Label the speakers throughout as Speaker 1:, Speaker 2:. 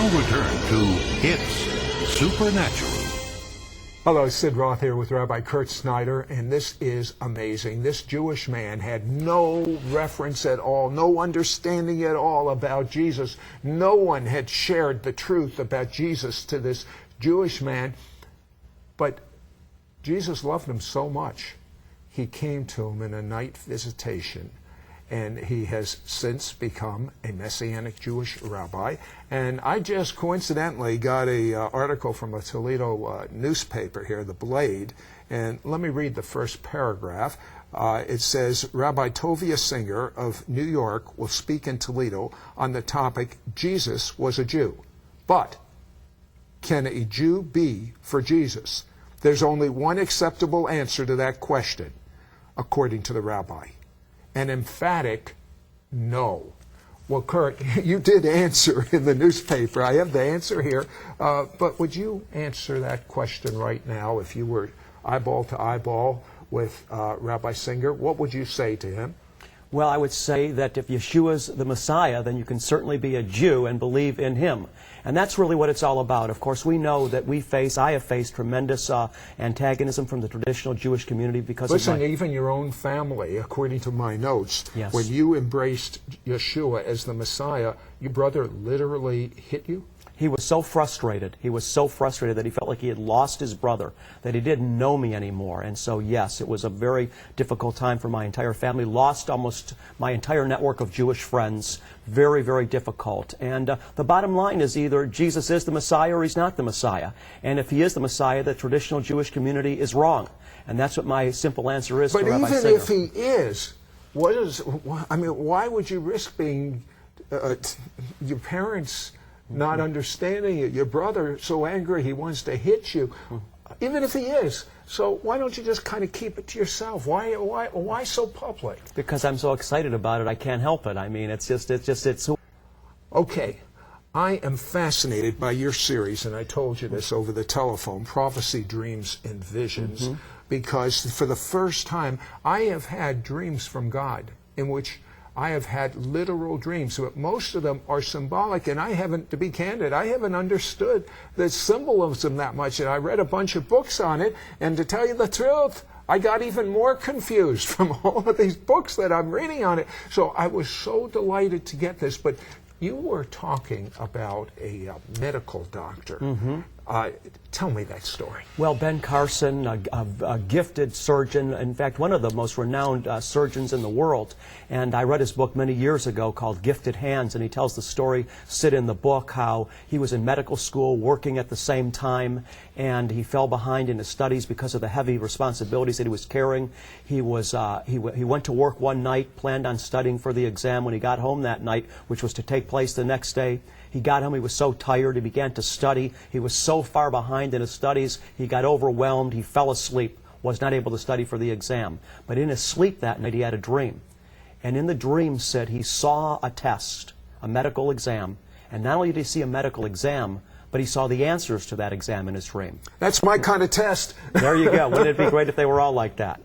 Speaker 1: now return to It's Supernatural.
Speaker 2: Hello, Sid Roth here with Rabbi Schneider, and this is amazing. This Jewish man had no reference at all, no understanding at all about Jesus. No one had shared the truth about Jesus to this Jewish man, but Jesus loved him so much, he came to him in a night visitation. And he has since become a Messianic Jewish rabbi. And I just coincidentally got an article from a Toledo newspaper here, The Blade, and let me read the first paragraph. It says, Rabbi Tovia Singer of New York will speak in Toledo on the topic, Jesus was a Jew. But can a Jew be for Jesus? There's only one acceptable answer to that question, according to the rabbi. An emphatic no. Well, Kurt, you did answer in the newspaper. I have the answer here. But would you answer that question right now if you were eyeball to eyeball with Rabbi Singer? What would you say to him?
Speaker 3: Well, I would say that if Yeshua's the Messiah, then you can certainly be a Jew and believe in him. And that's really what it's all about. Of course, we know that I have faced tremendous antagonism from the traditional Jewish community because
Speaker 2: Listen, even your own family, according to my notes,
Speaker 3: yes.
Speaker 2: When you embraced Yeshua as the Messiah, your brother literally hit you?
Speaker 3: He was so frustrated. He was so frustrated that he felt like he had lost his brother, that he didn't know me anymore. And so, yes, it was a very difficult time for my entire family. Lost almost my entire network of Jewish friends. Very, very difficult. And the bottom line is either Jesus is the Messiah or he's not the Messiah. And if he is the Messiah, the traditional Jewish community is wrong. And that's what my simple answer is.
Speaker 2: But
Speaker 3: to Rabbi
Speaker 2: even
Speaker 3: Singer.
Speaker 2: if he is, why would you risk being your parents not understanding it, your brother so angry he wants to hit you, even if he is? So why don't you just kind of keep it to yourself? Why so public?
Speaker 3: Because I'm so excited about it, I can't help it. I mean, it's
Speaker 2: Okay, I am fascinated by your series, and I told you this over the telephone, Prophecy, Dreams, and Visions, because for the first time I have had dreams from God in which I have had literal dreams, but most of them are symbolic, and I haven't, to be candid, I haven't understood the symbolism that much, and I read a bunch of books on it, and to tell you the truth, I got even more confused from all of these books that I'm reading on it. So I was so delighted to get this, but you were talking about a medical doctor. Tell me that story.
Speaker 3: Well, Ben Carson, a gifted surgeon, in fact, one of the most renowned surgeons in the world. And I read his book many years ago called Gifted Hands, and he tells the story, Sid, in the book, how he was in medical school working at the same time, and he fell behind in his studies because of the heavy responsibilities that he was carrying. He went to work one night, planned on studying for the exam. When he got home that night, which was to take place the next day, he got home, he was so tired, he began to study. He was so far behind in his studies, he got overwhelmed, he fell asleep, was not able to study for the exam. But in his sleep that night, he had a dream. And in the dream, said he saw a test, a medical exam. And not only did he see a medical exam, but he saw the answers to that exam in his dream.
Speaker 2: That's my kind of test.
Speaker 3: There you go. Wouldn't it be great if they were all like that?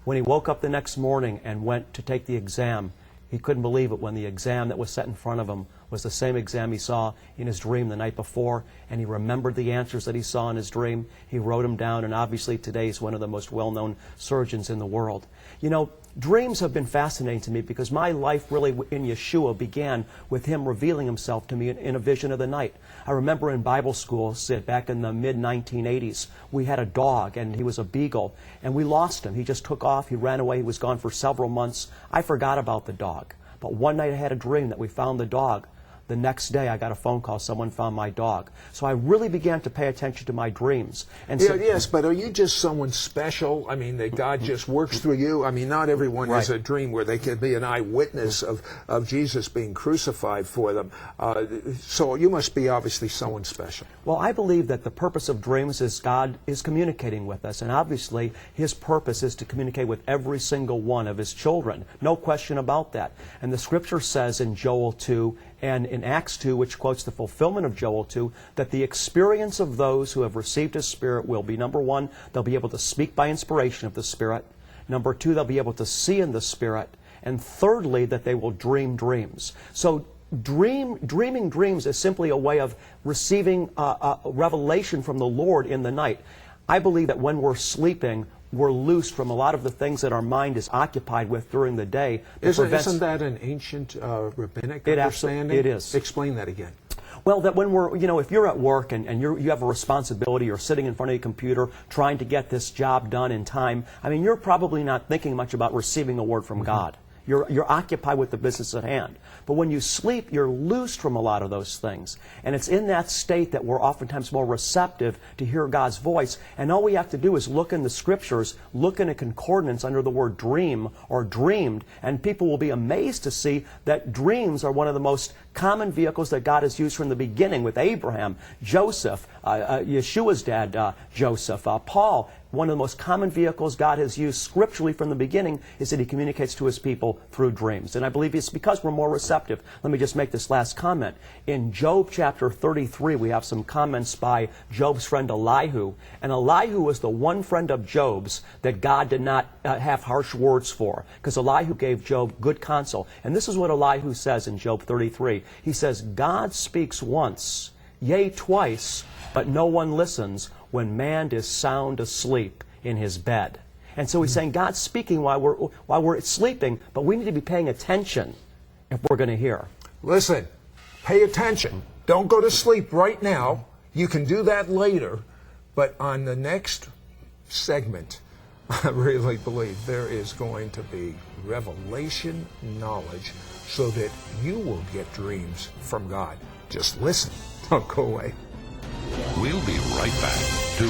Speaker 3: When he woke up the next morning and went to take the exam, he couldn't believe it when the exam that was set in front of him was the same exam he saw in his dream the night before, and he remembered the answers that he saw in his dream. He wrote them down, and obviously today he's one of the most well-known surgeons in the world. You know, dreams have been fascinating to me because my life really in Yeshua began with him revealing himself to me in a vision of the night. I remember in Bible school, Sid, back in the mid-1980s, we had a dog, and he was a beagle, and we lost him. He just took off, he ran away, he was gone for several months. I forgot about the dog. But one night I had a dream that we found the dog. The next day I got a phone call, someone found my dog. So I really began to pay attention to my dreams. And
Speaker 2: yeah, yes, but are you just someone special? I mean, that God just works through you? I mean, not everyone has a dream where they can be an eyewitness of Jesus being crucified for them. So you must be obviously someone special.
Speaker 3: Well, I believe that the purpose of dreams is God is communicating with us. And obviously, his purpose is to communicate with every single one of his children. No question about that. And the scripture says in Joel 2, and in Acts 2, which quotes the fulfillment of Joel 2, that the experience of those who have received His Spirit will be, number one, they'll be able to speak by inspiration of the Spirit. Number two, they'll be able to see in the Spirit. And thirdly, that they will dream dreams. So dreaming dreams is simply a way of receiving a revelation from the Lord in the night. I believe that when we're sleeping, we're loosed from a lot of the things that our mind is occupied with during the day.
Speaker 2: Isn't that an ancient rabbinic understanding?
Speaker 3: It is.
Speaker 2: Explain that again.
Speaker 3: Well, that when we're, if you're at work and you have a responsibility, you're sitting in front of your computer trying to get this job done in time, I mean, you're probably not thinking much about receiving a word from God. You're occupied with the business at hand. But when you sleep, you're loosed from a lot of those things. And it's in that state that we're oftentimes more receptive to hear God's voice. And all we have to do is look in the Scriptures, look in a concordance under the word dream or dreamed, and people will be amazed to see that dreams are one of the most common vehicles that God has used from the beginning with Abraham, Joseph, Yeshua's dad, Joseph, Paul. One of the most common vehicles God has used scripturally from the beginning is that He communicates to His people through dreams. And I believe it's because we're more receptive. Let me just make this last comment. In Job chapter 33, we have some comments by Job's friend Elihu. And Elihu was the one friend of Job's that God did not have harsh words for, because Elihu gave Job good counsel. And this is what Elihu says in Job 33. He says, God speaks once, yea, twice, but no one listens when man is sound asleep in his bed. And so he's saying God's speaking while we're sleeping, but we need to be paying attention if we're going to hear.
Speaker 2: Listen, pay attention. Don't go to sleep right now. You can do that later. But on the next segment, I really believe there is going to be revelation knowledge so that you will get dreams from God. Just listen. Don't go away.
Speaker 1: We'll be right back to